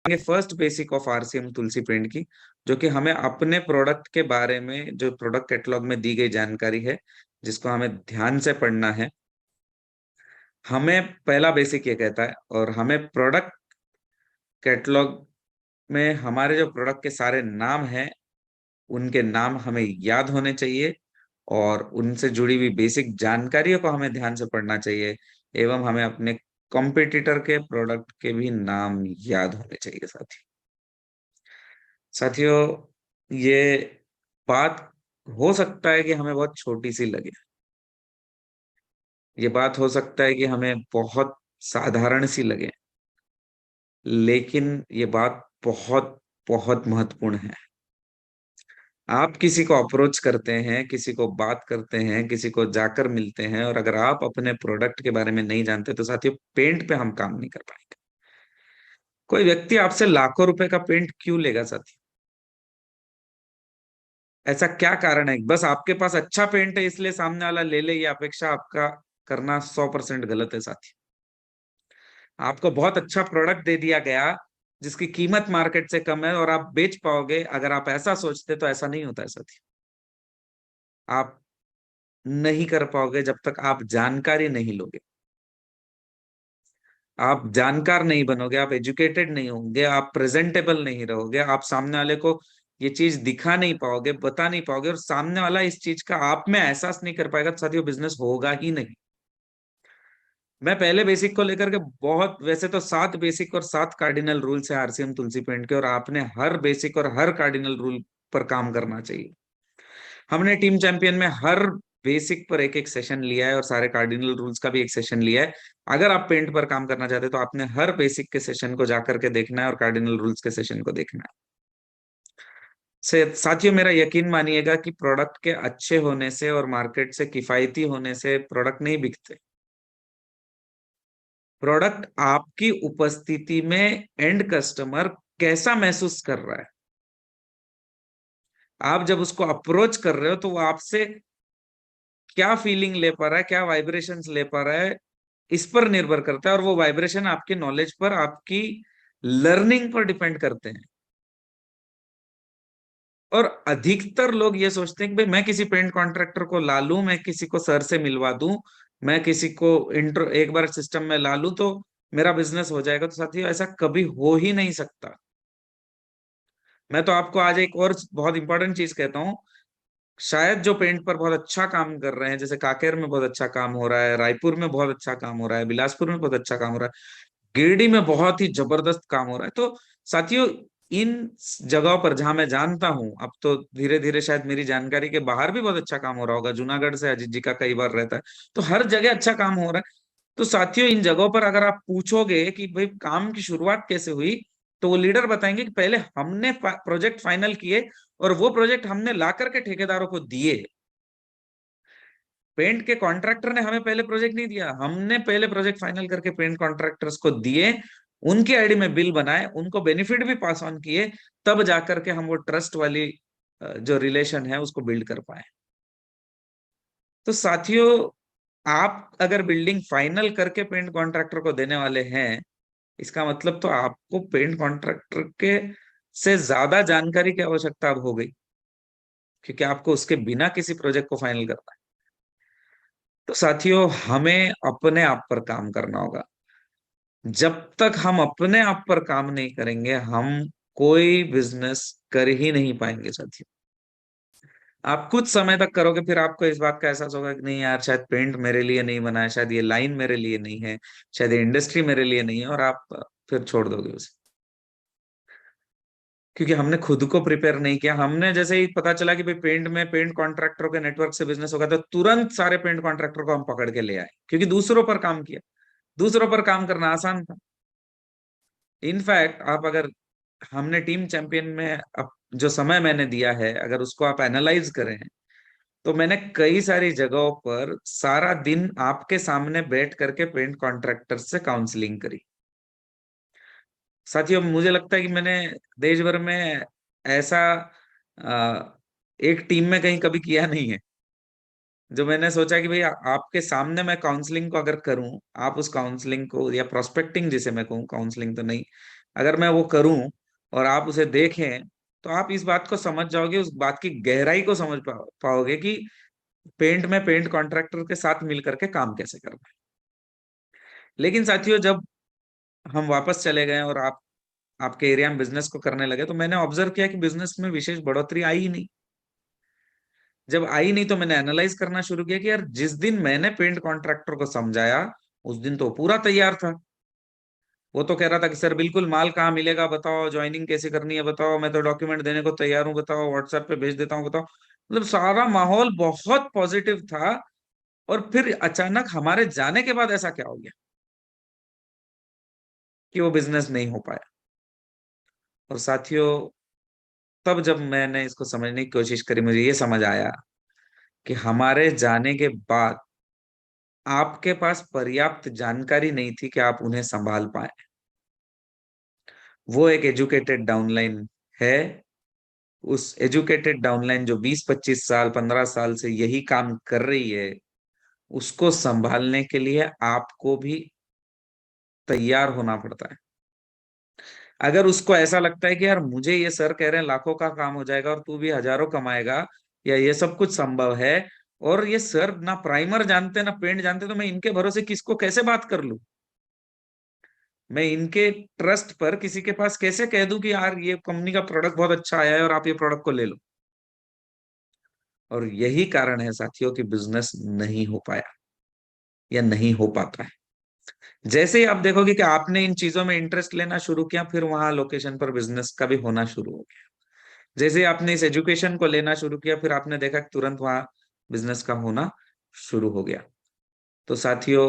First basic of RCM Tulsi paint की, जो कि हमें अपने प्रोडक्ट के बारे में, जो प्रोडक्ट कैटलॉग में दी गई जानकारी है, जिसको हमें ध्यान से पढ़ना है। हमें पहला बेसिक ये कहता है, और हमें प्रोडक्ट कैटलॉग में हमारे जो प्रोडक्ट के सारे नाम हैं, उनके नाम हमें याद होने चाहिए, और उनसे जुड़ी हुई बेसिक जानकारियों को हमें ध्यान से पढ़ना चाहिए। एवं हमें अपने कॉम्पिटिटर के प्रोडक्ट के भी नाम याद होने चाहिए साथियों। ये बात हो सकता है कि हमें बहुत छोटी सी लगे, ये बात हो सकता है कि हमें बहुत साधारण सी लगे, लेकिन ये बात बहुत बहुत महत्वपूर्ण है। आप किसी को अप्रोच करते हैं, किसी को बात करते हैं, किसी को जाकर मिलते हैं, और अगर आप अपने प्रोडक्ट के बारे में नहीं जानते तो साथियों, पेंट पे हम काम नहीं कर पाएंगे। कोई व्यक्ति आपसे लाखों रुपए का पेंट क्यों लेगा साथी? ऐसा क्या कारण है? बस आपके पास अच्छा पेंट है इसलिए सामने वाला ले ले, ये अपेक्षा आपका करना 100% गलत है साथी। आपको बहुत अच्छा प्रोडक्ट दे दिया गया जिसकी कीमत मार्केट से कम है, और आप बेच पाओगे, अगर आप ऐसा सोचते तो ऐसा नहीं होता है साथी। आप नहीं कर पाओगे जब तक आप जानकारी नहीं लोगे। आप जानकार नहीं बनोगे, आप एजुकेटेड नहीं होंगे, आप प्रेजेंटेबल नहीं रहोगे, आप सामने वाले को ये चीज दिखा नहीं पाओगे, बता नहीं पाओगे, और सामने वाला इस चीज का आप में एहसास नहीं कर पाएगा, तो साथियों बिजनेस होगा ही नहीं। मैं पहले बेसिक को लेकर के बहुत, वैसे तो 7 बेसिक और 7 कार्डिनल रूल्स है आरसीएम तुलसी पेंट के, और आपने हर बेसिक और हर कार्डिनल रूल पर काम करना चाहिए। हमने टीम चैंपियन में हर बेसिक पर एक एक सेशन लिया है, और सारे कार्डिनल रूल्स का भी एक सेशन लिया है। अगर आप पेंट पर काम करना चाहते हैं तो आपने हर बेसिक के सेशन को जाकर के देखना है, और कार्डिनल रूल्स के सेशन को देखना है। से साथियों, मेरा यकीन मानिएगा कि प्रोडक्ट के अच्छे होने से और मार्केट से किफायती होने से प्रोडक्ट नहीं बिकते। प्रोडक्ट आपकी उपस्थिति में एंड कस्टमर कैसा महसूस कर रहा है, आप जब उसको अप्रोच कर रहे हो तो वो आपसे क्या फीलिंग ले पा रहा है, क्या वाइब्रेशंस ले पा रहा है, इस पर निर्भर करता है। और वो वाइब्रेशन आपके नॉलेज पर, आपकी लर्निंग पर डिपेंड करते हैं। और अधिकतर लोग ये सोचते हैं कि भाई मैं किसी पेंट कॉन्ट्रैक्टर को ला लूं, मैं किसी को सर से मिलवा दूं, मैं किसी को इंट्रो एक बार सिस्टम में ला लूं तो मेरा बिजनेस हो जाएगा। तो साथियों, ऐसा कभी हो ही नहीं सकता। मैं तो आपको आज एक और बहुत इंपॉर्टेंट चीज कहता हूँ। शायद जो पेंट पर बहुत अच्छा काम कर रहे हैं, जैसे काकेर में बहुत अच्छा काम हो रहा है, रायपुर में बहुत अच्छा काम हो रहा है, बिलासपुर में बहुत अच्छा काम हो रहा है, गिरिडीह में बहुत ही जबरदस्त काम हो रहा है, तो साथियों इन जगहों पर जहां मैं जानता हूं, अब तो धीरे धीरे शायद मेरी जानकारी के बाहर भी बहुत अच्छा काम हो रहा होगा, जूनागढ़ से अजीत जी का कई बार रहता है, तो हर जगह अच्छा काम हो रहा है। तो साथियों, इन जगहों पर अगर आप पूछोगे कि भाई काम की शुरुआत कैसे हुई, तो वो लीडर बताएंगे कि पहले हमने प्रोजेक्ट फाइनल किए, और वो प्रोजेक्ट हमने ला करके ठेकेदारों को दिए। पेंट के कॉन्ट्रैक्टर ने हमें पहले प्रोजेक्ट नहीं दिया, हमने पहले प्रोजेक्ट फाइनल करके पेंट कॉन्ट्रैक्टर्स को दिए, उनके आईडी में बिल बनाए, उनको बेनिफिट भी पास ऑन किए, तब जाकर के हम वो ट्रस्ट वाली जो रिलेशन है उसको बिल्ड कर पाए। तो साथियों, आप अगर बिल्डिंग फाइनल करके पेंट कॉन्ट्रैक्टर को देने वाले हैं, इसका मतलब तो आपको पेंट कॉन्ट्रैक्टर के से ज्यादा जानकारी की आवश्यकता अब हो गई, क्योंकि आपको उसके बिना किसी प्रोजेक्ट को फाइनल करना है। तो साथियों, हमें अपने आप पर काम करना होगा। जब तक हम अपने आप पर काम नहीं करेंगे, हम कोई बिजनेस कर ही नहीं पाएंगे साथियों। आप कुछ समय तक करोगे, फिर आपको इस बात का एहसास होगा कि नहीं यार, शायद पेंट मेरे लिए नहीं बना है, शायद ये लाइन मेरे लिए नहीं है, शायद ये इंडस्ट्री मेरे लिए नहीं है, और आप फिर छोड़ दोगे उसे। क्योंकि हमने खुद को प्रिपेयर नहीं किया। हमने जैसे ही पता चला कि भाई पेंट में पेंट कॉन्ट्रैक्टरों के नेटवर्क से बिजनेस होगा, तो तुरंत सारे पेंट कॉन्ट्रैक्टर को हम पकड़ के ले आए, क्योंकि दूसरों पर काम किया। दूसरों पर काम करना आसान था। इनफैक्ट आप अगर, हमने टीम चैंपियन में अब जो समय मैंने दिया है, अगर उसको आप एनालाइज करें, तो मैंने कई सारी जगहों पर सारा दिन आपके सामने बैठ करके पेंट कॉन्ट्रैक्टर से काउंसलिंग करी। साथियों, मुझे लगता है कि मैंने देश भर में ऐसा एक टीम में कहीं कभी किया नहीं है, जो मैंने सोचा कि भाई आपके सामने मैं काउंसलिंग को अगर करूं, आप उस काउंसलिंग को, या प्रोस्पेक्टिंग जिसे मैं कहूँ, काउंसलिंग तो नहीं, अगर मैं वो करूं और आप उसे देखें, तो आप इस बात को समझ जाओगे, उस बात की गहराई को समझ पाओगे कि पेंट में पेंट कॉन्ट्रैक्टर के साथ मिल करके काम कैसे करना है। लेकिन साथियों, जब हम वापस चले गए और आप आपके एरिया में बिजनेस को करने लगे, तो मैंने ऑब्जर्व किया कि बिजनेस में विशेष बढ़ोतरी आई ही नहीं। जब आई नहीं तो मैंने एनालाइज करना शुरू किया कि यार, जिस दिन मैंने पेंट कॉन्ट्रैक्टर को समझाया, उस दिन तो पूरा तैयार था। वो तो कह रहा था कि सर बिल्कुल, माल कहाँ मिलेगा बताओ, ज्वाइनिंग कैसे करनी है बताओ, मैं तो डॉक्यूमेंट देने को तैयार हूँ बताओ, व्हाट्सएप पे भेज देता हूँ बताओ। मतलब सारा माहौल बहुत पॉजिटिव था। और फिर अचानक हमारे जाने के बाद ऐसा क्या हो गया कि वो बिजनेस नहीं हो पाया। और साथियों, तब जब मैंने इसको समझने की कोशिश करी, मुझे ये समझ आया कि हमारे जाने के बाद आपके पास पर्याप्त जानकारी नहीं थी कि आप उन्हें संभाल पाए। वो एक एजुकेटेड डाउनलाइन है। उस एजुकेटेड डाउनलाइन जो 20-25 साल 15 साल से यही काम कर रही है, उसको संभालने के लिए आपको भी तैयार होना पड़ता है। अगर उसको ऐसा लगता है कि यार, मुझे ये सर कह रहे हैं लाखों का काम हो जाएगा और तू भी हजारों कमाएगा, या ये सब कुछ संभव है, और ये सर ना प्राइमर जानते ना पेंट जानते, तो मैं इनके भरोसे किसको कैसे बात कर लूं? मैं इनके ट्रस्ट पर किसी के पास कैसे कह दूं कि यार, ये कंपनी का प्रोडक्ट बहुत अच्छा आया है और आप ये प्रोडक्ट को ले लो? और यही कारण है साथियों कि बिजनेस नहीं हो पाया या नहीं हो पाता है। जैसे ही आप देखोगे कि आपने इन चीजों में इंटरेस्ट लेना शुरू किया, फिर वहां लोकेशन पर बिजनेस का भी होना शुरू हो गया। जैसे ही आपने इस एजुकेशन को लेना शुरू किया, फिर आपने देखा कि तुरंत वहां बिजनेस का होना शुरू हो गया। तो साथियों,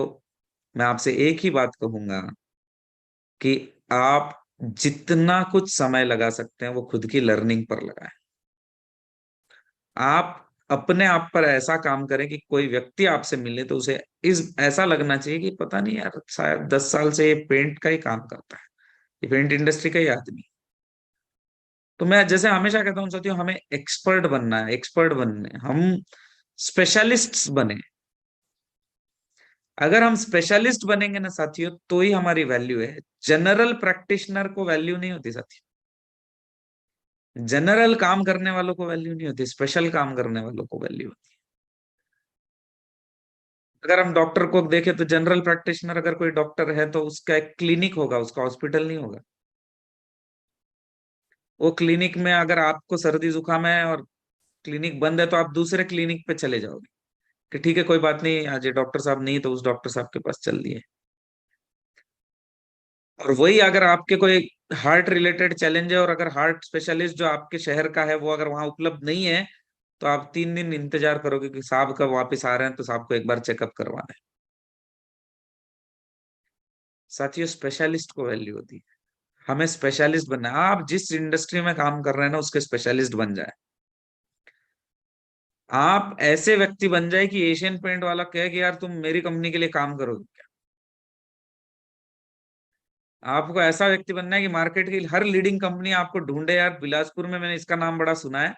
मैं आपसे एक ही बात कहूंगा कि आप जितना कुछ समय लगा सकते हैं वो खुद की लर्निंग पर लगाएं। आप अपने आप पर ऐसा काम करें कि कोई व्यक्ति आपसे मिले तो उसे इस ऐसा लगना चाहिए कि पता नहीं यार, शायद 10 साल से ये पेंट का ही काम करता है, ये पेंट इंडस्ट्री का ही आदमी। तो मैं जैसे हमेशा कहता हूँ साथियों, हमें एक्सपर्ट बनना है, एक्सपर्ट बनने हम स्पेशलिस्ट्स बने। अगर हम स्पेशलिस्ट बनेंगे ना साथियों, तो ही हमारी वैल्यू है। जनरल प्रैक्टिशनर को वैल्यू नहीं होती साथियों। जनरल काम करने वालों को वैल्यू नहीं होती, स्पेशल काम करने वालों को वैल्यू होती है। अगर हम डॉक्टर को देखें तो जनरल प्रैक्टिशनर अगर कोई डॉक्टर है तो उसका एक क्लिनिक होगा, उसका हॉस्पिटल नहीं होगा। वो क्लिनिक में अगर आपको सर्दी जुकाम है और क्लिनिक बंद है, तो आप दूसरे क्लिनिक पे चले जाओगे कि ठीक है, कोई बात नहीं, आज ये डॉक्टर साहब नहीं तो उस डॉक्टर साहब के पास चल दिए। और वही अगर आपके कोई हार्ट रिलेटेड चैलेंज है और अगर हार्ट स्पेशलिस्ट जो आपके शहर का है वो अगर वहां उपलब्ध नहीं है, तो आप 3 दिन इंतजार करोगे कि साहब कब वापस आ रहे हैं, तो साहब को एक बार चेकअप करवाना है। साथियों, स्पेशलिस्ट को वैल्यू होती है। हमें स्पेशलिस्ट बनना है। आप जिस इंडस्ट्री में काम कर रहे हैं ना, उसके स्पेशलिस्ट बन जाए। आप ऐसे व्यक्ति बन जाए कि एशियन पेंट वाला कहे कि यार, तुम मेरी कंपनी के लिए काम करोगे क्या? आपको ऐसा व्यक्ति बनना है कि मार्केट की हर लीडिंग कंपनी आपको ढूंढे, यार बिलासपुर में मैंने इसका नाम बड़ा सुना है,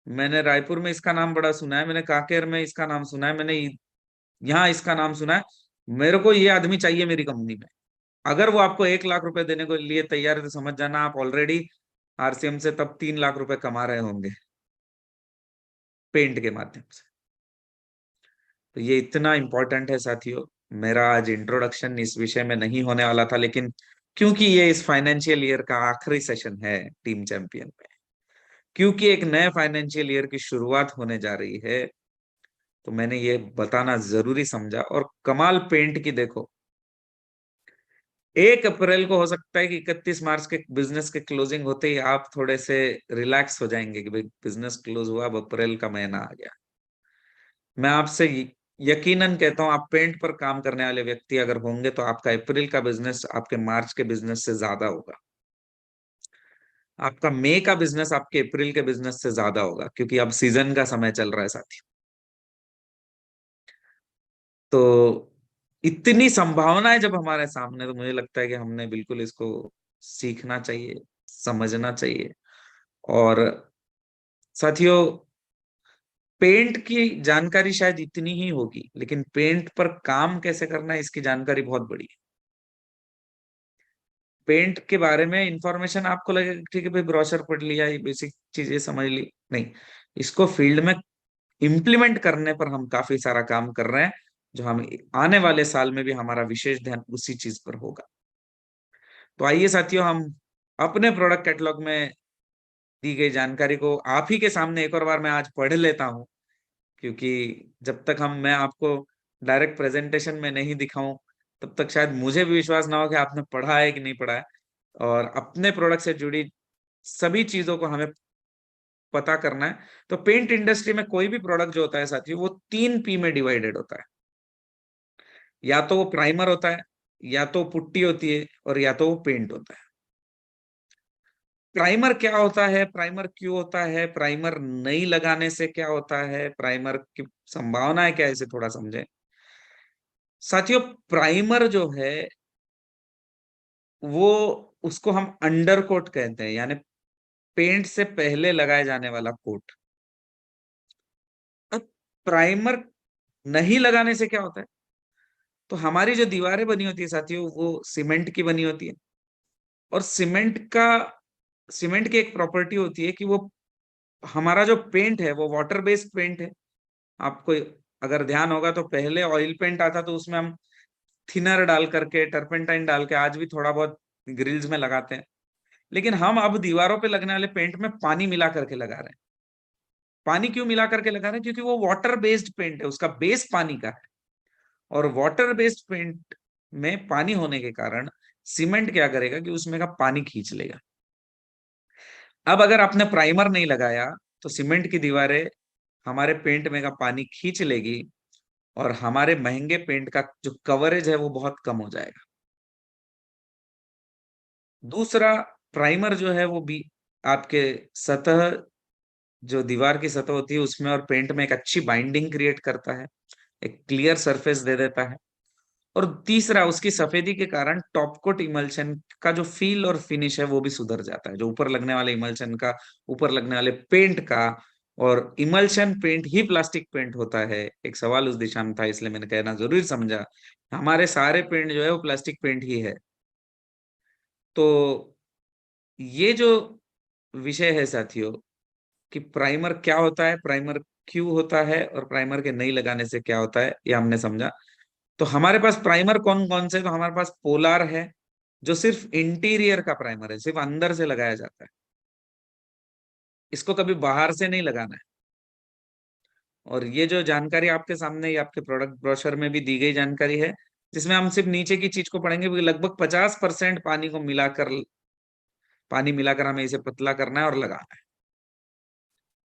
मैंने रायपुर में इसका नाम बड़ा सुना है, मैंने कांकेर में इसका नाम सुना है, मैंने यहाँ इसका नाम सुना है, मेरे को ये आदमी चाहिए मेरी कंपनी में। अगर वो आपको 1 लाख रुपए देने को लिए तैयार है, तो समझ जाना आप ऑलरेडी आरसीएम से तब 3 लाख रुपए कमा रहे होंगे, पेंट के माध्यम से। तो ये इतना इंपॉर्टेंट है साथियों। मेरा आज इंट्रोडक्शन इस विषय में नहीं होने वाला था, लेकिन क्योंकि ये इस फाइनेंशियल ईयर का आखिरी सेशन है टीम चैंपियन में, क्योंकि एक नए फाइनेंशियल ईयर की शुरुआत होने जा रही है, तो मैंने ये बताना जरूरी समझा। और कमाल पेंट की देखो, 1 अप्रैल को हो सकता है कि 31 मार्च के बिजनेस के क्लोजिंग होते ही आप थोड़े से रिलैक्स हो जाएंगे कि भाई बिजनेस क्लोज हुआ, अब अप्रैल का महीना आ गया। मैं आपसे यकीनन कहता हूं, आप पेंट पर काम करने वाले व्यक्ति अगर होंगे तो आपका अप्रैल का बिजनेस आपके मार्च के बिजनेस से ज्यादा होगा। आपका मई का बिजनेस आपके अप्रैल के बिजनेस से ज्यादा होगा, क्योंकि अब सीजन का समय चल रहा है साथी। तो इतनी संभावना है जब हमारे सामने, तो मुझे लगता है कि हमने बिल्कुल इसको सीखना चाहिए, समझना चाहिए। और साथियों, पेंट की जानकारी शायद इतनी ही होगी, लेकिन पेंट पर काम कैसे करना है इसकी जानकारी बहुत बड़ी है। पेंट के बारे में इंफॉर्मेशन आपको लगेगा ठीक है भाई, ब्रोशर पढ़ लिया, ये बेसिक चीजें समझ ली, नहीं, इसको फील्ड में इम्प्लीमेंट करने पर हम काफी सारा काम कर रहे हैं, जो हम आने वाले साल में भी हमारा विशेष ध्यान उसी चीज पर होगा। तो आइए साथियों, हम अपने प्रोडक्ट कैटलॉग में दी गई जानकारी को आप ही के सामने एक और बार मैं आज पढ़ लेता हूँ, क्योंकि जब तक मैं आपको डायरेक्ट प्रेजेंटेशन में नहीं दिखाऊं, तब तक शायद मुझे भी विश्वास ना हो कि आपने पढ़ा है कि नहीं पढ़ा है। और अपने प्रोडक्ट से जुड़ी सभी चीजों को हमें पता करना है। तो पेंट इंडस्ट्री में कोई भी प्रोडक्ट जो होता है साथियों, वो 3 P में डिवाइडेड होता है। या तो वो प्राइमर होता है, या तो पुट्टी होती है, और या तो वो पेंट होता है। प्राइमर क्या होता है, प्राइमर क्यों होता है, प्राइमर नहीं लगाने से क्या होता है, प्राइमर की संभावना है क्या, इसे थोड़ा समझें साथियों। प्राइमर जो है वो, उसको हम अंडर कोट कहते हैं, यानी पेंट से पहले लगाए जाने वाला कोट। अब प्राइमर नहीं लगाने से क्या होता है, तो हमारी जो दीवारें बनी होती है साथियों, वो सीमेंट की बनी होती है। और सीमेंट की एक प्रॉपर्टी होती है कि वो, हमारा जो पेंट है वो वाटर बेस्ड पेंट है। आपको अगर ध्यान होगा तो पहले ऑयल पेंट आता तो उसमें हम थिनर डाल करके, टर्पेंटाइन डाल के, आज भी थोड़ा बहुत ग्रिल्स में लगाते हैं। लेकिन हम अब दीवारों पे लगने वाले पेंट में पानी मिला करके लगा रहे हैं। पानी क्यों मिला करके लगा रहे हैं, क्योंकि वो वाटर बेस्ड पेंट है, उसका बेस पानी का है। और वाटर बेस्ड पेंट में पानी होने के कारण सीमेंट क्या करेगा कि उसमें का पानी खींच लेगा। अब अगर आपने प्राइमर नहीं लगाया, तो सीमेंट की दीवारें हमारे पेंट में का पानी खींच लेगी, और हमारे महंगे पेंट का जो कवरेज है वो बहुत कम हो जाएगा। दूसरा, प्राइमर जो है वो भी आपके सतह, जो दीवार की सतह होती है उसमें और पेंट में एक अच्छी बाइंडिंग क्रिएट करता है, एक क्लियर सरफेस दे देता है। और तीसरा, उसकी सफेदी के कारण टॉप कोट इमल्शन का जो फील और फिनिश है वो भी सुधर जाता है, जो ऊपर लगने वाले इमल्शन का, ऊपर लगने वाले पेंट का। और इमल्शन पेंट ही प्लास्टिक पेंट होता है, एक सवाल उस दिशा में था इसलिए मैंने कहना जरूरी समझा। हमारे सारे पेंट जो है वो प्लास्टिक पेंट ही है। तो ये जो विषय है साथियों, कि प्राइमर क्या होता है, प्राइमर क्यों होता है, और प्राइमर के नहीं लगाने से क्या होता है, ये हमने समझा। तो हमारे पास प्राइमर कौन कौन से, तो हमारे पास पोलार है, जो सिर्फ इंटीरियर का प्राइमर है, सिर्फ अंदर से लगाया जाता है, इसको कभी बाहर से नहीं लगाना है। और ये जो जानकारी आपके सामने, ये आपके प्रोडक्ट ब्रोशर में भी दी गई जानकारी है, जिसमें हम सिर्फ नीचे की चीज को पढ़ेंगे, क्योंकि लगभग 50% पानी मिलाकर हमें इसे पतला करना है और लगाना है।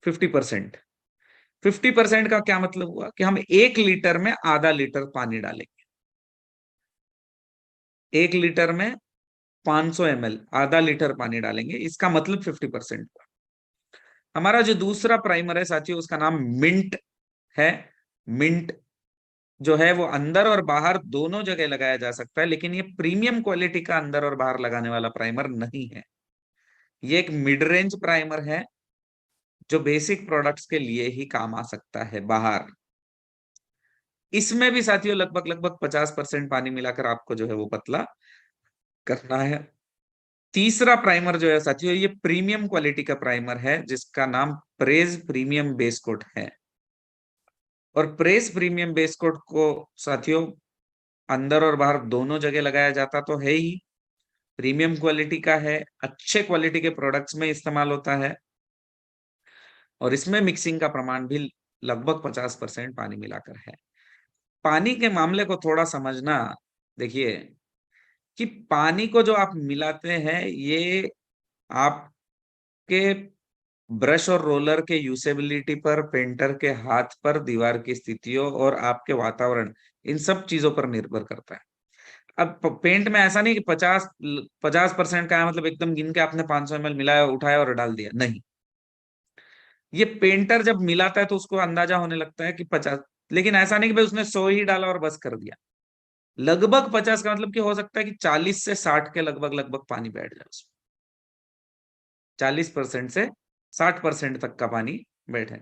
50%, 50% का क्या मतलब हुआ, कि हम 1 लीटर में आधा लीटर पानी डालेंगे। 1 लीटर में 500 ml, आधा लीटर पानी डालेंगे, इसका मतलब 50%। हमारा जो दूसरा प्राइमर है साथियों, उसका नाम मिंट है। मिंट जो है वो अंदर और बाहर दोनों जगह लगाया जा सकता है, लेकिन ये प्रीमियम क्वालिटी का अंदर और बाहर लगाने वाला प्राइमर नहीं है। ये एक मिड रेंज प्राइमर है, जो बेसिक प्रोडक्ट्स के लिए ही काम आ सकता है बाहर। इसमें भी साथियों लगभग लगभग 50% पानी मिलाकर आपको जो है वो पतला करना है। तीसरा प्राइमर जो है साथियों, ये प्रीमियम क्वालिटी का प्राइमर है, जिसका नाम प्रेज प्रीमियम बेस कोट है। और प्रेस प्रीमियम बेस कोट को साथियों अंदर और बाहर दोनों जगह लगाया जाता तो है ही, प्रीमियम क्वालिटी का है, अच्छे क्वालिटी के प्रोडक्ट्स में इस्तेमाल होता है। और इसमें मिक्सिंग का प्रमाण भी लगभग 50% पानी मिलाकर है। पानी के मामले को थोड़ा समझना, देखिए कि पानी को जो आप मिलाते हैं, ये आपके ब्रश और रोलर के यूसेबिलिटी पर, पेंटर के हाथ पर, दीवार की स्थितियों और आपके वातावरण, इन सब चीजों पर निर्भर करता है। अब पेंट में ऐसा नहीं कि 50% का है मतलब एकदम गिन के आपने 500 ml मिलाया, उठाया और डाल दिया, नहीं। ये पेंटर जब मिलाता है तो उसको अंदाजा होने लगता है कि 50, लेकिन ऐसा नहीं कि भाई उसने 100 ही डाला और बस कर दिया। लगभग 50 का मतलब कि हो सकता है कि 40 से 60 के लगभग लगभग पानी बैठ जाए उसमें। 40% से 60% तक का पानी बैठे।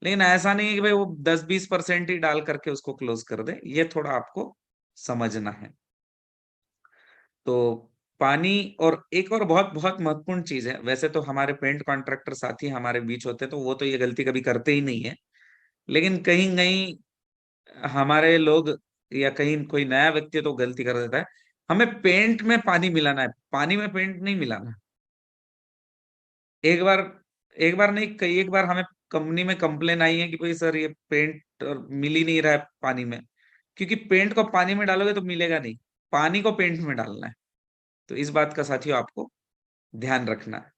लेकिन ऐसा नहीं है कि भाई वो 10-20% ही डाल करके उसको क्लोज कर दे, ये थोड़ा आपको समझना है। तो पानी। और एक और बहुत बहुत महत्वपूर्ण चीज है, वैसे तो हमारे पेंट कॉन्ट्रैक्टर साथी हमारे बीच होते तो वो तो ये गलती कभी करते ही नहीं है, लेकिन कहीं कहीं हमारे लोग या कहीं कोई नया व्यक्ति तो गलती कर देता है। हमें पेंट में पानी मिलाना है, पानी में पेंट नहीं मिलाना। एक बार एक बार नहीं, कई एक बार हमें कंपनी में कंप्लेन आई है कि भाई सर ये पेंट मिल ही नहीं रहा है पानी में, क्योंकि पेंट को पानी में डालोगे तो मिलेगा नहीं, पानी को पेंट में डालना है। तो इस बात का साथियों आपको ध्यान रखना है।